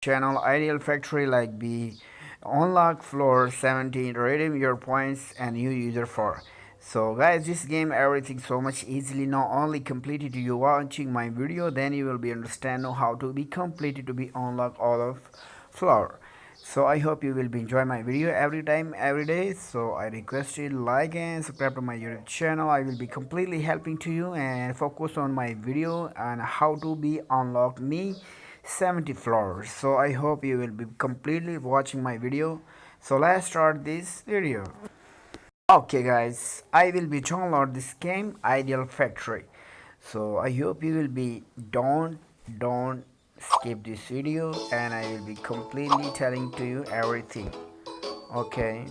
channel Ideal Factory like B. Unlock floor 17, redeem your points and new user for. So guys, this game everything so much easily. Not only completed you watching my video, then you will be understand how to be completed to be unlock all of floor. So I hope you will be enjoy my video every time every day. So I request you like and subscribe to my YouTube channel. I will be completely helping to you and focus on my video and how to be unlock me 70 floors. So I hope you will be completely watching my video. So let's start this video. Okay guys, I will be download this game Ideal Factory. So I hope you will be don't skip this video and I will be completely telling to you everything. Okay.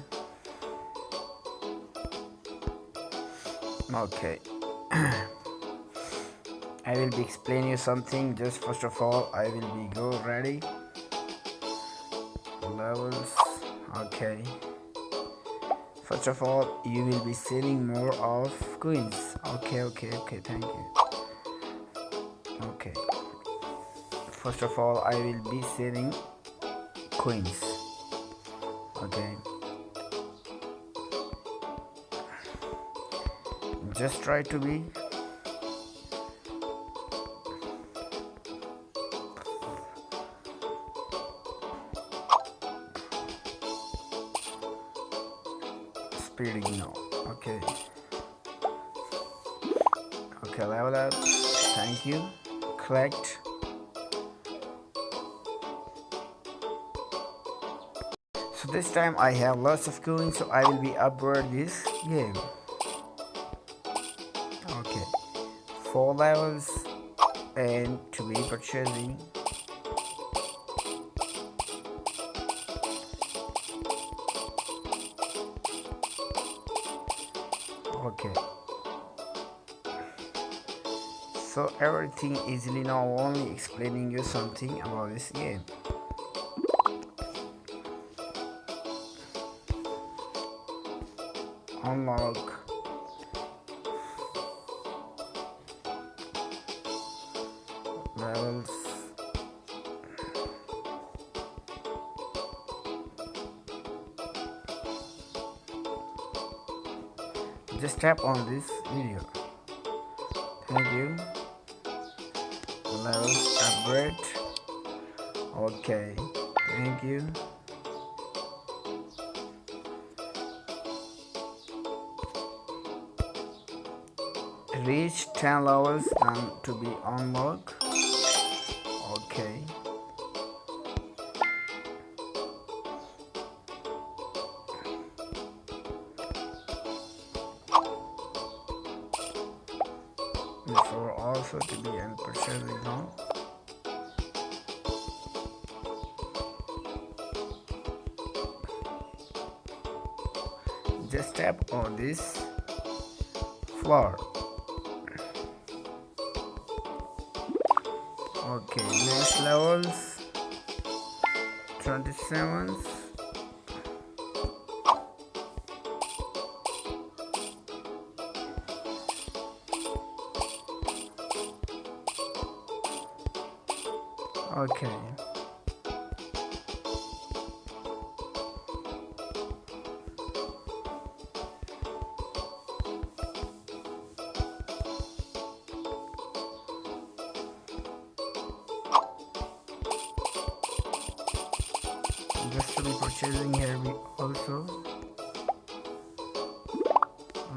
Okay. I will be explaining you something. Just first of all I will be go ready levels. Okay, first of all you will be selling more of coins. Okay, thank you. Okay, first of all I will be selling coins. Okay, just try to be speeding now. Okay, okay, level up, thank you. Collect. So this time I have lots of coins, so I will be upgrade this game. Okay, 4 levels and to be purchasing. Okay, so everything easily now, only explaining you something about this game. Unlock levels. Just tap on this video. Thank you. Levels upgrade. Okay, thank you. Reach 10 levels and to be unlocked. Okay, before also to be in purchasing now. Just tap on this floor. Okay, next levels 27. Okay, just to be purchasing here we also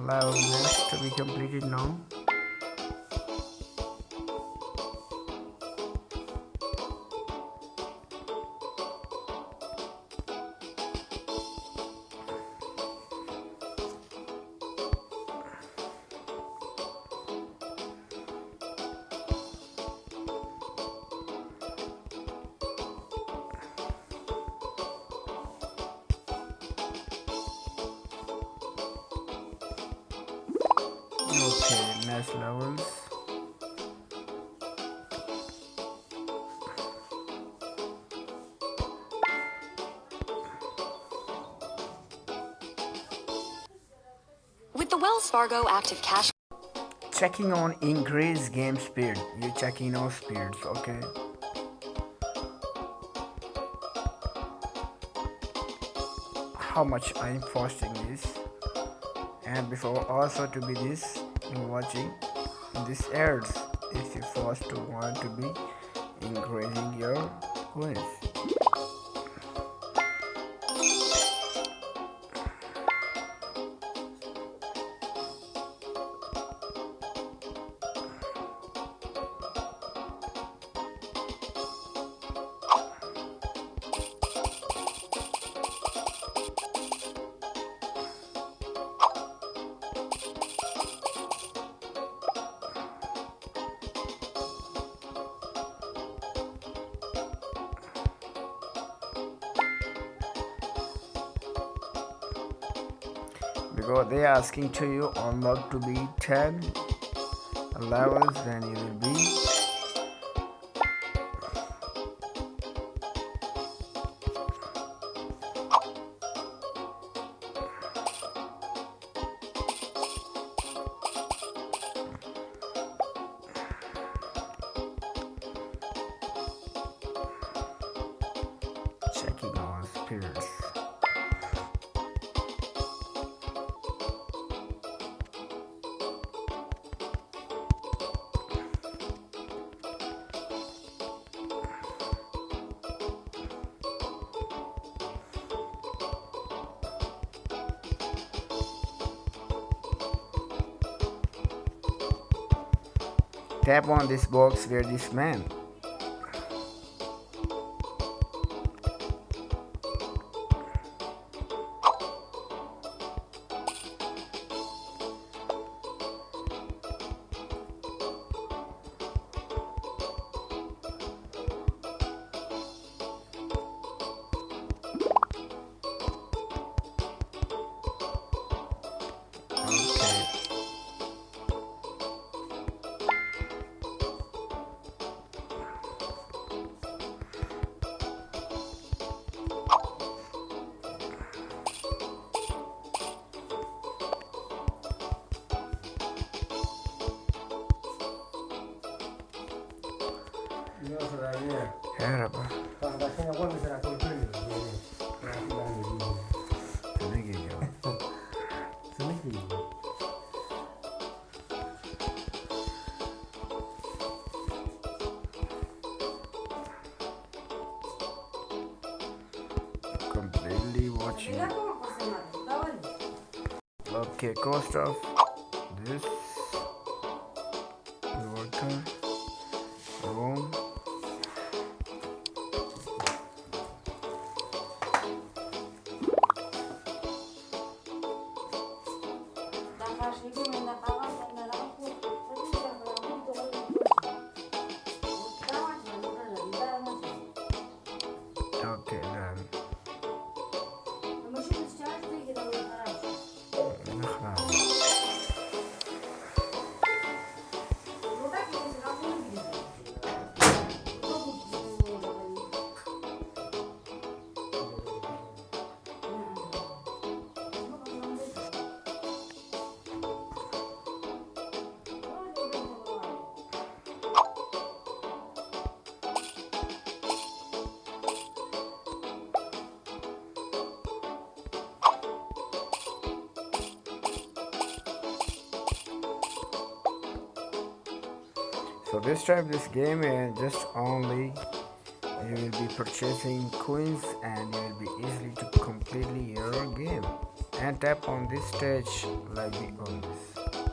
level next to be completed now. Okay, next levels. With the Wells Fargo Active Cash. Checking on increase game speed. You checking on speeds, okay? how much I'm fasting this. And before also to be this in watching this ads if you first want to be increasing your coins. Because they are asking to you unlock to be 10 levels, then you will be checking our spirits. Tap on this box where this man. Okay. Merhaba. Sana geliyor. Completely watching. Okay, cost of this worker room. Okay, then. So this time this game is just only you will be purchasing coins and you will be easily to completely your game and tap on this stage like the on this.